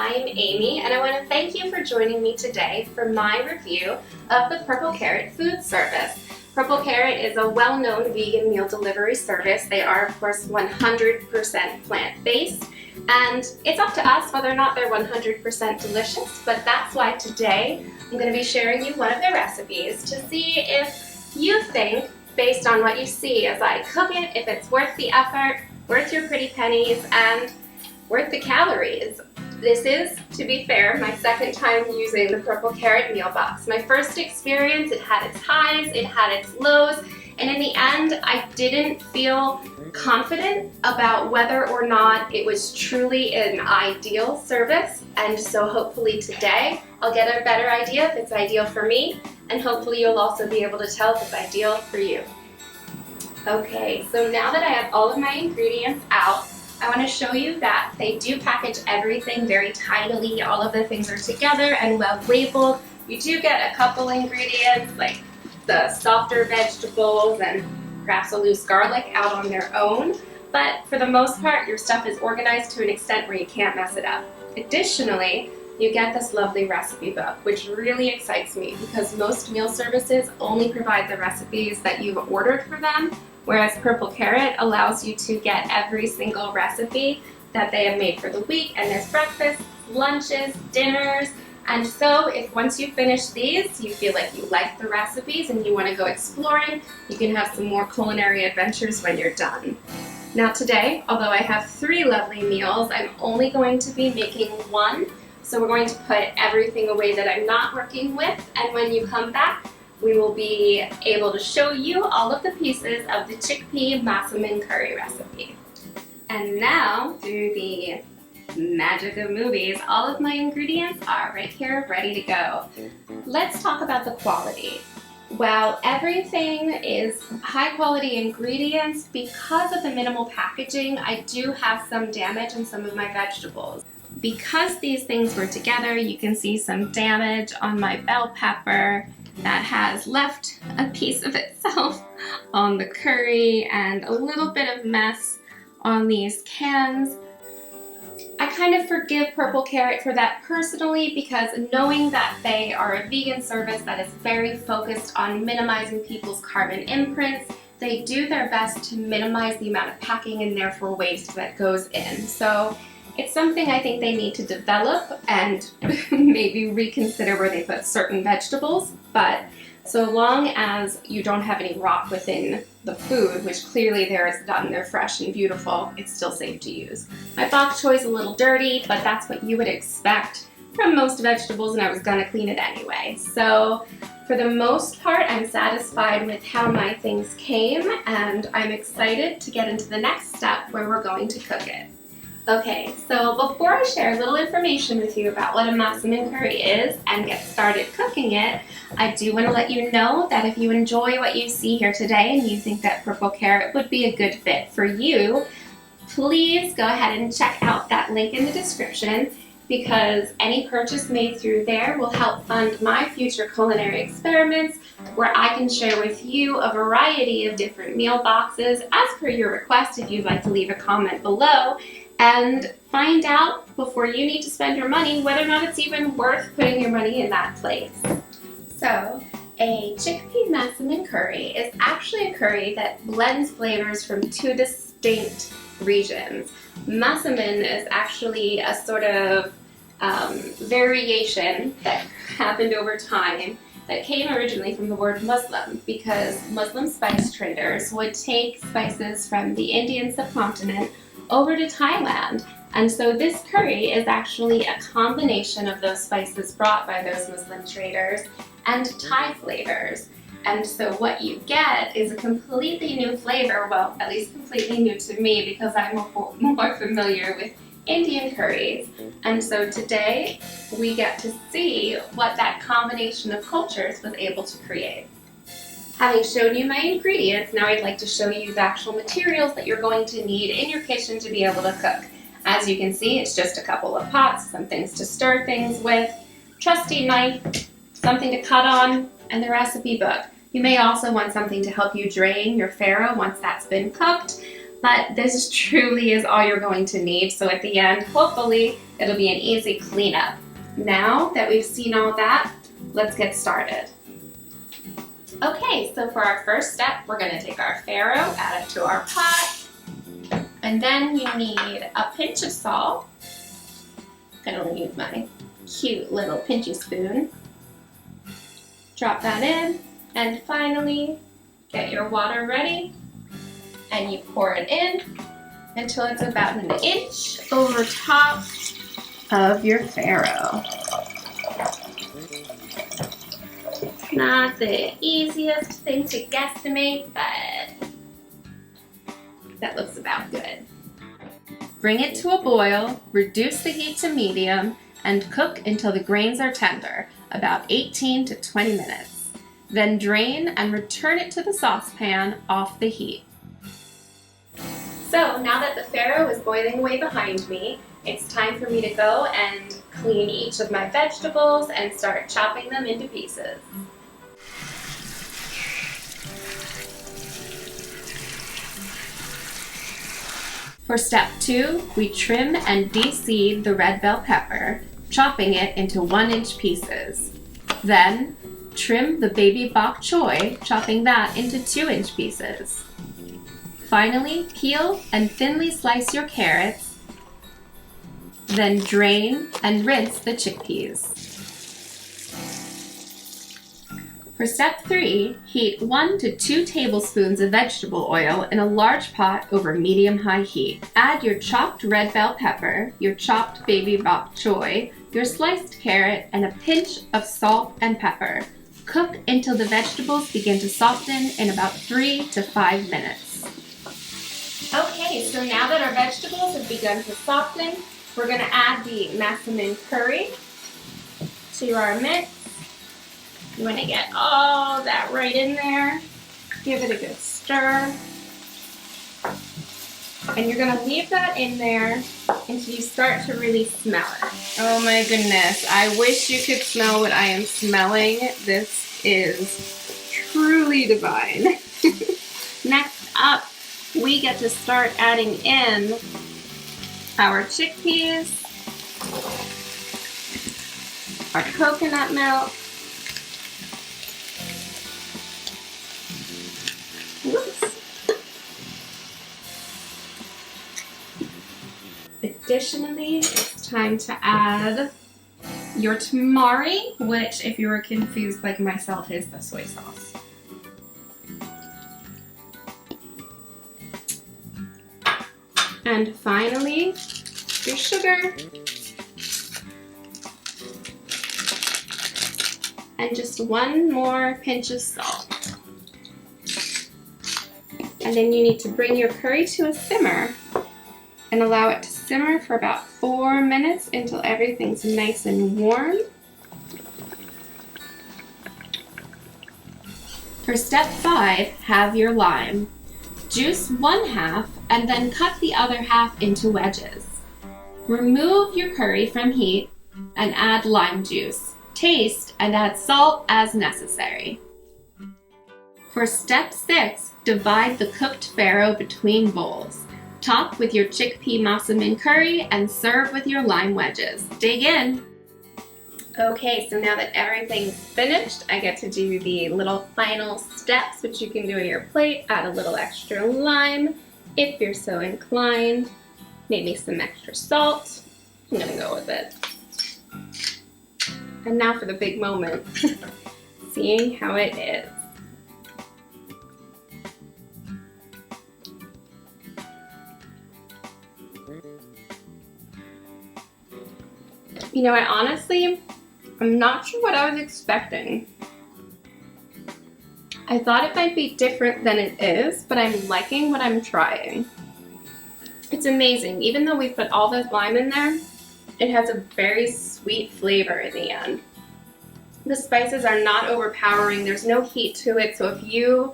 I'm Amy, and I want to thank you for joining me today for my review of the Purple Carrot food service. Purple Carrot is a well-known vegan meal delivery service. They are, of course, 100% plant-based, and it's up to us whether or not they're 100% delicious, but that's why today I'm going to be sharing you one of their recipes to see if you think, based on what you see as I cook it, if it's worth the effort, worth your pretty pennies, and worth the calories. This is, to be fair, my second time using the Purple Carrot meal box. My first experience, it had its highs, it had its lows, and in the end, I didn't feel confident about whether or not it was truly an ideal service. And so hopefully today, I'll get a better idea if it's ideal for me, and hopefully you'll also be able to tell if it's ideal for you. Okay, so now that I have all of my ingredients out, I want to show you that they do package everything very tidily. All of the things are together and well labeled. You do get a couple ingredients like the softer vegetables and perhaps a loose garlic out on their own, but for the most part your stuff is organized to an extent where you can't mess it up. Additionally, you get this lovely recipe book, which really excites me because most meal services only provide the recipes that you've ordered for them, whereas Purple Carrot allows you to get every single recipe that they have made for the week, and there's breakfasts, lunches, dinners, and so if once you finish these, you feel like you like the recipes and you want to go exploring, you can have some more culinary adventures when you're done. Now today, although I have 3 lovely meals, I'm only going to be making 1, so we're going to put everything away that I'm not working with, and when you come back, we will be able to show you all of the pieces of the chickpea maximun curry recipe. And now, through the magic of movies, all of my ingredients are right here, ready to go. Let's talk about the quality. While everything is high quality ingredients, because of the minimal packaging, I do have some damage on some of my vegetables. Because these things were together, you can see some damage on my bell pepper that has left a piece of itself on the curry and a little bit of mess on these cans. I kind of forgive Purple Carrot for that personally because knowing that they are a vegan service that is very focused on minimizing people's carbon imprints, they do their best to minimize the amount of packing and therefore waste that goes in. So it's something I think they need to develop and maybe reconsider where they put certain vegetables, but so long as you don't have any rot within the food, which clearly there is none, they're fresh and beautiful, it's still safe to use. My bok choy is a little dirty, but that's what you would expect from most vegetables, and I was gonna clean it anyway. So for the most part, I'm satisfied with how my things came, and I'm excited to get into the next step where we're going to cook it. Okay, so before I share a little information with you about what a maximun curry is and get started cooking it, I do want to let you know that if you enjoy what you see here today and you think that Purple Carrot would be a good fit for you, please go ahead and check out that link in the description because any purchase made through there will help fund my future culinary experiments where I can share with you a variety of different meal boxes as per your request if you'd like to leave a comment below, and find out before you need to spend your money whether or not it's even worth putting your money in that place. So, a chickpea maximun curry is actually a curry that blends flavors from 2 distinct regions. Maximun is actually a sort of variation that happened over time that came originally from the word Muslim because Muslim spice traders would take spices from the Indian subcontinent over to Thailand, and so this curry is actually a combination of those spices brought by those Muslim traders and Thai flavors. And so what you get is a completely new flavor, well, at least completely new to me because I'm more familiar with Indian curries. And so today we get to see what that combination of cultures was able to create. Having shown you my ingredients, now I'd like to show you the actual materials that you're going to need in your kitchen to be able to cook. As you can see, it's just a couple of pots, some things to stir things with, trusty knife, something to cut on, and the recipe book. You may also want something to help you drain your farro once that's been cooked, but this truly is all you're going to need. So at the end, hopefully, It'll be an easy cleanup. Now that we've seen all that, let's get started. Okay, so for our first step, we're going to take our farro, add it to our pot, and then you need a pinch of salt. I'm going to use my cute little pinchy spoon. Drop that in, and finally, get your water ready, and you pour it in until it's about an inch over top of your farro. Not the easiest thing to guesstimate, but that looks about good. Bring it to a boil, reduce the heat to medium, and cook until the grains are tender, about 18 to 20 minutes. Then drain and return it to the saucepan off the heat. So now that the farro is boiling away behind me, it's time for me to go and clean each of my vegetables and start chopping them into pieces. For step 2, we trim and de-seed the red bell pepper, chopping it into 1-inch pieces. Then, trim the baby bok choy, chopping that into 2-inch pieces. Finally, peel and thinly slice your carrots, then drain and rinse the chickpeas. For step 3, heat 1 to 2 tablespoons of vegetable oil in a large pot over medium-high heat. Add your chopped red bell pepper, your chopped baby bok choy, your sliced carrot, and a pinch of salt and pepper. Cook until the vegetables begin to soften in about 3 to 5 minutes. Okay, so now that our vegetables have begun to soften, we're going to add the maximun curry to our mix. You want to get all that right in there. Give it a good stir. And you're going to leave that in there until you start to really smell it. Oh my goodness, I wish you could smell what I am smelling. This is truly divine. Next up, we get to start adding in our chickpeas, our coconut milk, Additionally, it's time to add your tamari, which, if you were confused like myself, is the soy sauce. And finally, your sugar. And just 1 more pinch of salt. And then you need to bring your curry to a simmer and allow it to simmer for about 4 minutes until everything's nice and warm. For step 5, have your lime. Juice 1/2 and then cut the other half into wedges. Remove your curry from heat and add lime juice. Taste and add salt as necessary. For step 6, divide the cooked farro between bowls. Top with your chickpea maximun curry and serve with your lime wedges. Dig in! Okay, so now that everything's finished, I get to do the little final steps, which you can do on your plate. Add a little extra lime if you're so inclined. Maybe some extra salt. I'm gonna go with it. And now for the big moment. Seeing how it is. You know, I'm not sure what I was expecting. I thought it might be different than it is, but I'm liking what I'm trying. It's amazing. Even though we put all this lime in there, it has a very sweet flavor in the end. The spices are not overpowering. There's no heat to it, so if you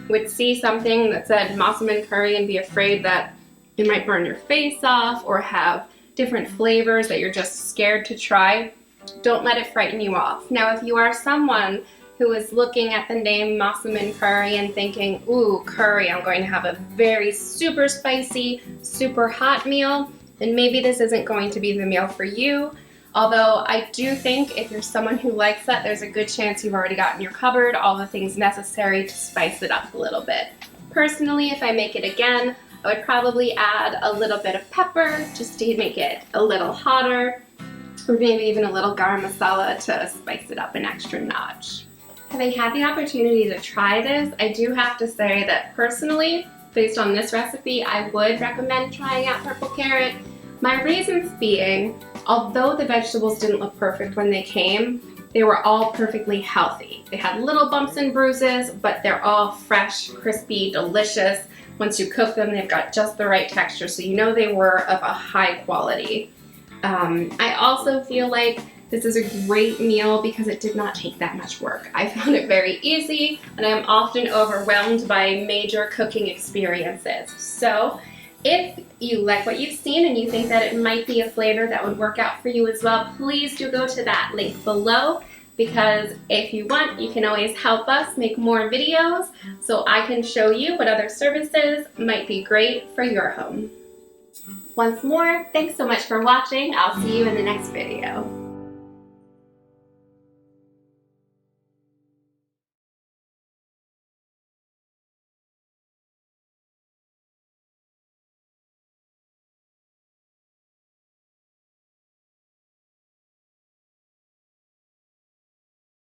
would see something that said maximun curry and be afraid that it might burn your face off or have different flavors that you're just scared to try, don't let it frighten you off. Now, if you are someone who is looking at the name maximun curry and thinking, ooh, curry, I'm going to have a very super spicy, super hot meal, then maybe this isn't going to be the meal for you. Although I do think if you're someone who likes that, there's a good chance you've already got in your cupboard all the things necessary to spice it up a little bit. Personally, if I make it again, I would probably add a little bit of pepper just to make it a little hotter, or maybe even a little garam masala to spice it up an extra notch. Having had the opportunity to try this, I do have to say that personally, based on this recipe, I would recommend trying out purple carrot. My reasons being, although the vegetables didn't look perfect when they came, they were all perfectly healthy. They had little bumps and bruises, but they're all fresh, crispy, delicious. Once you cook them, they've got just the right texture, so you know they were of a high quality. I also feel like this is a great meal because it did not take that much work. I found it very easy, and I'm often overwhelmed by major cooking experiences. So if you like what you've seen and you think that it might be a flavor that would work out for you as well, please do go to that link below, because if you want, you can always help us make more videos so I can show you what other services might be great for your home. Once more, thanks so much for watching. I'll see you in the next video.